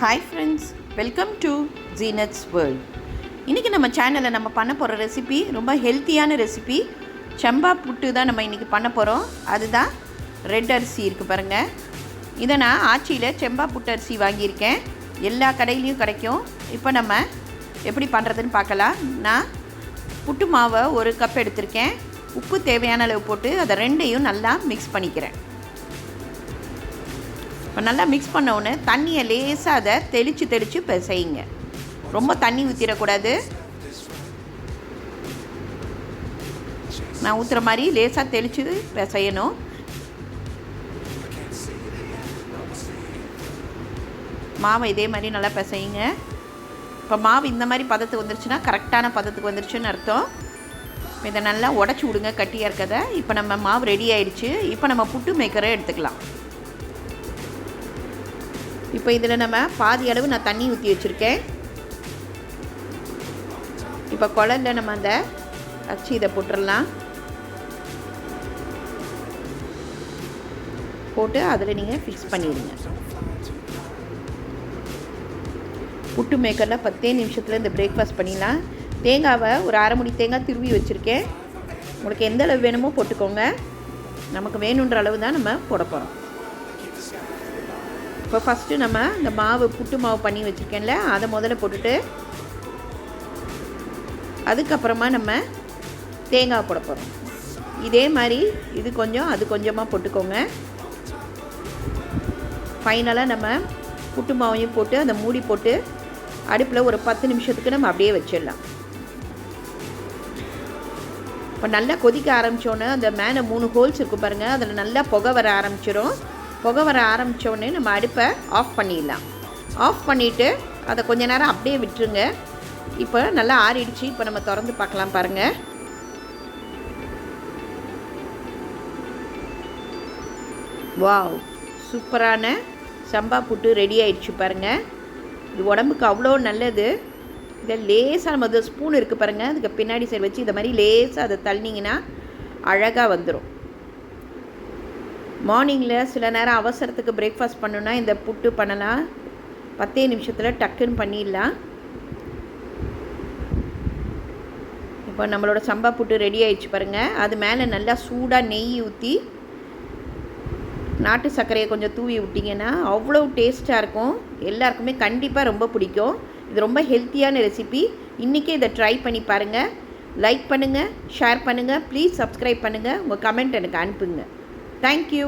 Hi friends, welcome to Zeenath's World. இன்றைக்கி நம்ம சேனலில் நம்ம பண்ண போகிற ரெசிபி ரொம்ப ஹெல்த்தியான ரெசிபி. செம்பா புட்டு தான் நம்ம இன்றைக்கி பண்ண போகிறோம். அதுதான் ரெட் அரிசி இருக்குது பாருங்கள். இதை நான் ஆச்சியில் செம்பா புட்டு அரிசி வாங்கியிருக்கேன். எல்லா கடையிலையும் கிடைக்கும். இப்போ நம்ம எப்படி பண்ணுறதுன்னு பார்க்கலாம். நான் புட்டு மாவை ஒரு கப் எடுத்திருக்கேன். உப்பு தேவையான அளவு போட்டு அதை ரெண்டையும் நல்லா மிக்ஸ் பண்ணிக்கிறேன். இப்போ நல்லா மிக்ஸ் பண்ண உடனே தண்ணியை லேசாக அதை தெளித்து பிசையுங்க. ரொம்ப தண்ணி ஊற்றிடக்கூடாது. நான் ஊற்றுற மாதிரி லேசாக தெளித்து பிசையணும். மாவை இதே மாதிரி நல்லா பிசையுங்க. இப்போ மாவு இந்த மாதிரி பதத்துக்கு வந்துருச்சுன்னா கரெக்டான பதத்துக்கு வந்துருச்சுன்னு அர்த்தம். இதை நல்லா உடச்சி விடுங்க கட்டியாக இருக்கதை. இப்போ நம்ம மாவு ரெடி ஆகிடுச்சு. இப்போ நம்ம புட்டு மேக்கரை எடுத்துக்கலாம். இப்போ இதில் நம்ம பாதி அளவு நான் தண்ணி ஊற்றி வச்சுருக்கேன். இப்போ குழல்ல நம்ம அந்த அச்சு இதை போட்டுடலாம். போட்டு அதில் நீங்கள் ஃபிக்ஸ் பண்ணிடுங்க. புட்டு மேக்கரில் 10 நிமிஷத்தில் இந்த பிரேக்ஃபாஸ்ட் பண்ணிடலாம். தேங்காவை ஒரு அரை முடி தேங்காய் திருவி வச்சுருக்கேன். உங்களுக்கு எந்த அளவு வேணுமோ போட்டுக்கோங்க. நமக்கு வேணுன்ற அளவு தான் நம்ம போட போகிறோம். இப்போ ஃபஸ்ட்டு நம்ம இந்த மாவு புட்டு மாவு பண்ணி வச்சுருக்கேன்ல, அதை முதல்ல போட்டுட்டு அதுக்கப்புறமா நம்ம தேங்காய் போட போகிறோம். இதே மாதிரி இது கொஞ்சம் அது கொஞ்சமாக போட்டுக்கோங்க. ஃபைனலாக நம்ம புட்டு மாவையும் போட்டு அதை மூடி போட்டு அடுப்பில் ஒரு 10 நிமிஷத்துக்கு நம்ம அப்படியே வச்சிடலாம். இப்போ நல்லா கொதிக்க ஆரம்பித்தோன்னே அந்த மேலே 3 ஹோல்ஸ் இருக்குது பாருங்கள், அதில் நல்லா புகை வர ஆரம்பிச்சிடும். புகை வர ஆரம்பித்தோடனே நம்ம அடுப்பை ஆஃப் பண்ணிடலாம். ஆஃப் பண்ணிவிட்டு அதை கொஞ்ச நேரம் அப்படியே விட்டுருங்க. இப்போ நல்லா ஆறிடுச்சு. இப்போ நம்ம திறந்து பார்க்கலாம் பாருங்கள். வாவ், சூப்பரான சம்பா புட்டு ரெடி ஆகிடுச்சு பாருங்கள். இது உடம்புக்கு அவ்வளோ நல்லது. இதை லேசாக நம்ம ஸ்பூன் இருக்குது பாருங்கள், அதுக்கு பின்னாடி சைடு வச்சு இதை மாதிரி லேசாக அதை தள்ளிங்கன்னா அழகாக வந்துடும். மார்னிங்கில் சில நேரம் அவசரத்துக்கு பிரேக்ஃபாஸ்ட் பண்ணணுன்னா இந்த புட்டு பண்ணலாம். 10 நிமிஷத்தில் டக்குன்னு பண்ணிடலாம். இப்போ நம்மளோட சம்பா புட்டு ரெடி ஆகிடுச்சு பாருங்கள். அது மேலே நல்லா சூடாக நெய் ஊற்றி நாட்டு சர்க்கரையை கொஞ்சம் தூவி விட்டிங்கன்னா அவ்வளோ டேஸ்ட்டாக இருக்கும். எல்லாருக்குமே கண்டிப்பாக ரொம்ப பிடிக்கும். இது ரொம்ப ஹெல்த்தியான ரெசிபி. இன்றைக்கே இதை ட்ரை பண்ணி பாருங்கள். லைக் பண்ணுங்கள், ஷேர் பண்ணுங்கள், ப்ளீஸ் சப்ஸ்கிரைப் பண்ணுங்கள். உங்கள் கமெண்ட் எனக்கு அனுப்புங்க. Thank you.